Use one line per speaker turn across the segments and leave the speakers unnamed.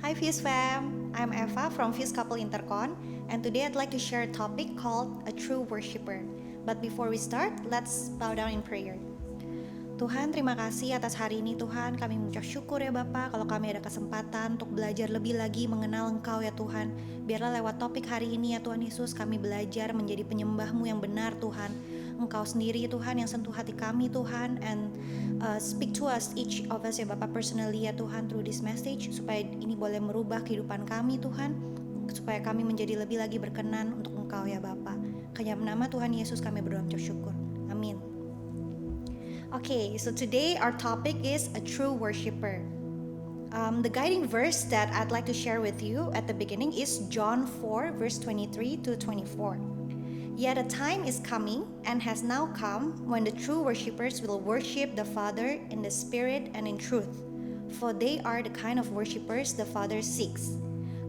Hi Fizz fam, I'm Eva from Fizz Couple Intercon, and today I'd like to share a topic called a true worshipper. But before we start, let's bow down in prayer. Tuhan, terima kasih atas hari ini Tuhan. Kami mengucap syukur ya Bapa kalau kami ada kesempatan untuk belajar lebih lagi mengenal Engkau ya Tuhan. Biarlah lewat topik hari ini ya Tuhan Yesus, kami belajar menjadi penyembah-Mu yang benar Tuhan. Engkau sendiri Tuhan yang sentuh hati kami Tuhan, and speak to us, each of us ya Bapa personally ya Tuhan, through this message, supaya ini boleh merubah kehidupan kami Tuhan, supaya kami menjadi lebih lagi berkenan untuk Engkau ya Bapa. Hanya nama Tuhan Yesus kami berdoa mengucap syukur. Amin. Okay, so today our topic is a true worshipper. The guiding verse that I'd like to share with you at the beginning is John 4 verse 23 to 24. Yet a time is coming and has now come when the true worshippers will worship the Father in the Spirit and in truth, for they are the kind of worshippers the Father seeks.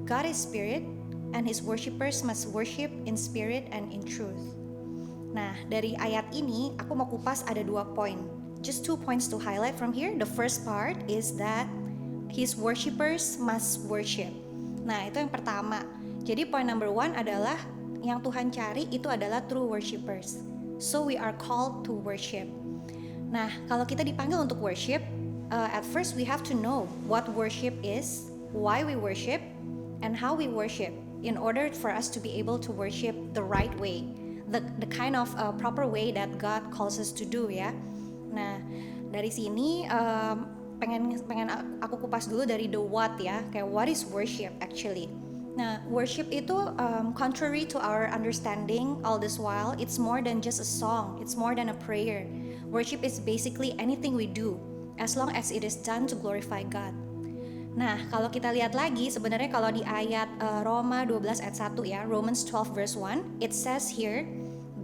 God is Spirit, and His worshippers must worship in spirit and in truth. Nah, dari ayat ini aku mau kupas ada 2 poin. Just 2 points to highlight from here. The first part is that His worshippers must worship. Nah, itu yang pertama. Jadi point number 1 adalah yang Tuhan cari itu adalah true worshippers. So we are called to worship. Nah, kalau kita dipanggil untuk worship, at first we have to know what worship is, why we worship, and how we worship in order for us to be able to worship the right way. The kind of proper way that God calls us to do ya. Nah, dari sini pengen aku kupas dulu dari the what ya, kayak what is worship actually. Nah, worship itu contrary to our understanding all this while, it's more than just a song, it's more than a prayer. Worship is basically anything we do as long as it is done to glorify God. Nah, kalau kita lihat lagi sebenarnya kalau di ayat Roma 12 ayat 1 ya, Romans 12 verse 1, it says here,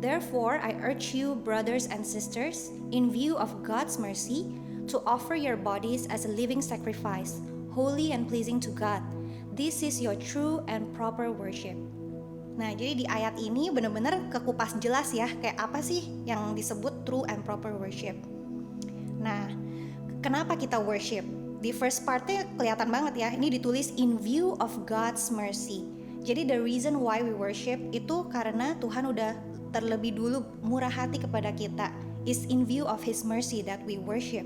"Therefore I urge you, brothers and sisters, in view of God's mercy, to offer your bodies as a living sacrifice, holy and pleasing to God. This is your true and proper worship." Nah, jadi di ayat ini benar-benar kekupas jelas ya, kayak apa sih yang disebut true and proper worship. Nah, kenapa kita worship? Di first partnya kelihatan banget ya, ini ditulis in view of God's mercy. Jadi the reason why we worship itu karena Tuhan udah terlebih dulu murah hati kepada kita. Is in view of His mercy that we worship.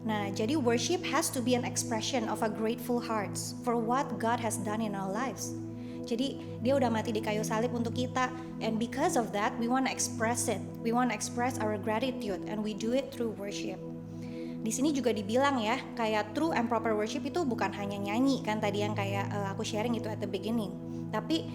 Nah, jadi worship has to be an expression of a grateful hearts for what God has done in our lives. Jadi dia udah mati di kayu salib untuk kita, and because of that we want to express it. We want to express our gratitude, and we do it through worship. Di sini juga dibilang ya, kayak true and proper worship itu bukan hanya nyanyi kan tadi yang kayak aku sharing itu at the beginning. Tapi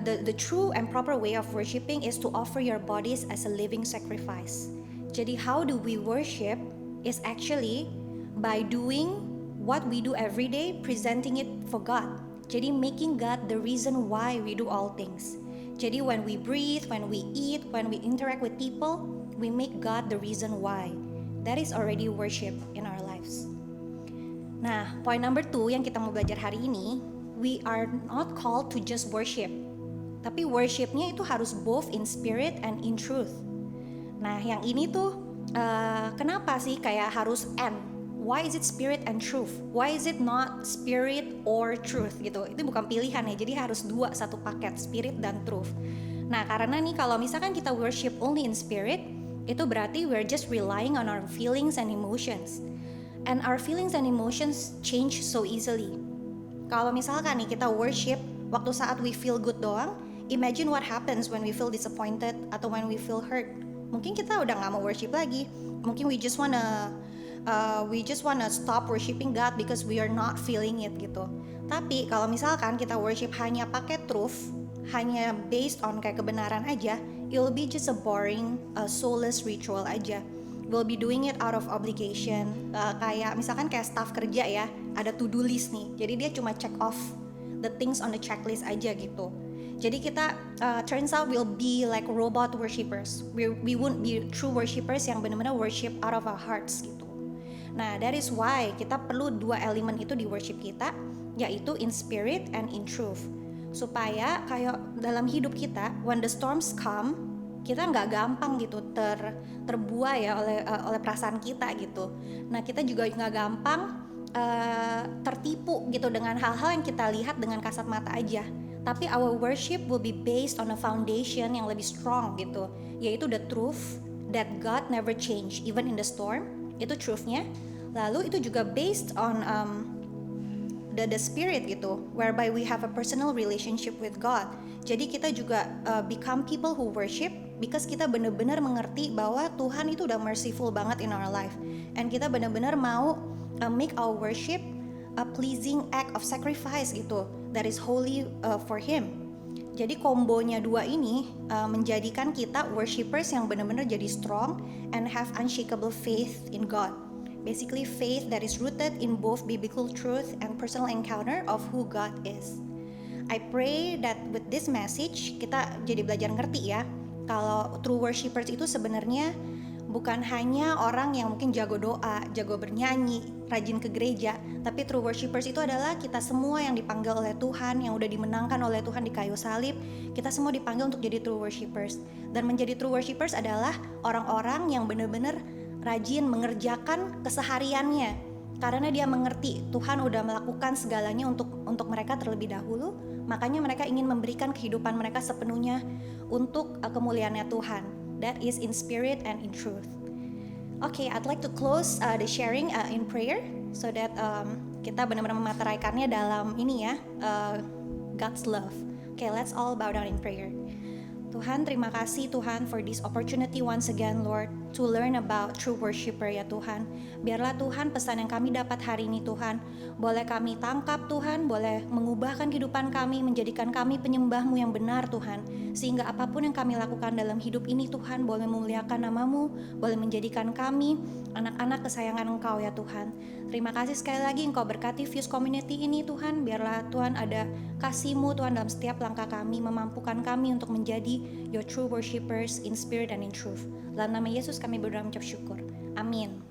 the true and proper way of worshiping is to offer your bodies as a living sacrifice. Jadi how do we worship is actually by doing what we do every day, presenting it for God. Jadi making God the reason why we do all things. Jadi when we breathe, when we eat, when we interact with people, we make God the reason why. That is already worship in our lives. Nah, point number 2 yang kita mau belajar hari ini, we are not called to just worship. Tapi worshipnya itu harus both in spirit and in truth. Nah, yang ini tuh kenapa sih kayak harus and? Why is it spirit and truth? Why is it not spirit or truth gitu? Itu bukan pilihan ya, jadi harus dua, satu paket, spirit dan truth. Nah, karena nih kalau misalkan kita worship only in spirit, itu berarti we're just relying on our feelings and emotions. And our feelings and emotions change so easily. Kalau misalkan nih kita worship waktu saat we feel good doang, imagine what happens when we feel disappointed atau when we feel hurt. Mungkin kita udah gak mau worship lagi. Mungkin we just wanna stop worshiping God because we are not feeling it gitu. Tapi kalau misalkan kita worship hanya pakai truth, hanya based on kayak kebenaran aja, it will be just a boring, soulless ritual aja. We'll be doing it out of obligation. Kayak misalkan kayak staff kerja ya, ada to-do list nih. Jadi dia cuma check off the things on the checklist aja gitu. Jadi kita turns out we'll be like robot worshippers. We won't be true worshippers yang benar-benar worship out of our hearts gitu. Nah, that is why kita perlu 2 elemen itu di worship kita, yaitu in spirit and in truth. Supaya kayak dalam hidup kita, when the storms come, kita nggak gampang gitu terbuai ya oleh perasaan kita gitu. Nah, kita juga nggak gampang tertipu gitu dengan hal-hal yang kita lihat dengan kasat mata aja. Tapi our worship will be based on a foundation yang lebih strong gitu, yaitu the truth that God never change even in the storm. Itu truthnya. Lalu itu juga based on the spirit gitu, whereby we have a personal relationship with God. Jadi kita juga become people who worship because kita benar-benar mengerti bahwa Tuhan itu udah merciful banget in our life, and kita benar-benar mau make our worship a pleasing act of sacrifice gitu, that is holy for Him. Jadi kombonya dua ini menjadikan kita worshippers yang benar-benar jadi strong and have unshakable faith in God. Basically faith that is rooted in both biblical truth and personal encounter of who God is. I pray that with this message kita jadi belajar ngerti ya, kalau true worshippers itu sebenarnya bukan hanya orang yang mungkin jago doa, jago bernyanyi, rajin ke gereja, tapi true worshippers itu adalah kita semua yang dipanggil oleh Tuhan, yang udah dimenangkan oleh Tuhan di kayu salib. Kita semua dipanggil untuk jadi true worshippers. Dan menjadi true worshippers adalah orang-orang yang benar-benar rajin mengerjakan kesehariannya, karena dia mengerti Tuhan udah melakukan segalanya untuk mereka terlebih dahulu. Makanya mereka ingin memberikan kehidupan mereka sepenuhnya untuk kemuliaannya Tuhan. That is in spirit and in truth. Okay, I'd like to close the sharing in prayer so that kita benar-benar memateraikannya dalam ini ya, God's love. Okay, let's all bow down in prayer. Tuhan, terima kasih Tuhan for this opportunity once again, Lord, to learn about true worshiper ya Tuhan. Biarlah Tuhan pesan yang kami dapat hari ini Tuhan, boleh kami tangkap Tuhan, boleh mengubahkan kehidupan kami, menjadikan kami penyembah-Mu yang benar Tuhan. Sehingga apapun yang kami lakukan dalam hidup ini Tuhan, boleh memuliakan nama-Mu, boleh menjadikan kami anak-anak kesayangan Engkau ya Tuhan. Terima kasih sekali lagi Engkau berkati Fuse Community ini Tuhan, biarlah Tuhan ada kasih-Mu Tuhan dalam setiap langkah kami, memampukan kami untuk menjadi Your true worshippers in spirit and in truth. Dalam nama Yesus kami berdoa mengucap syukur. Amin.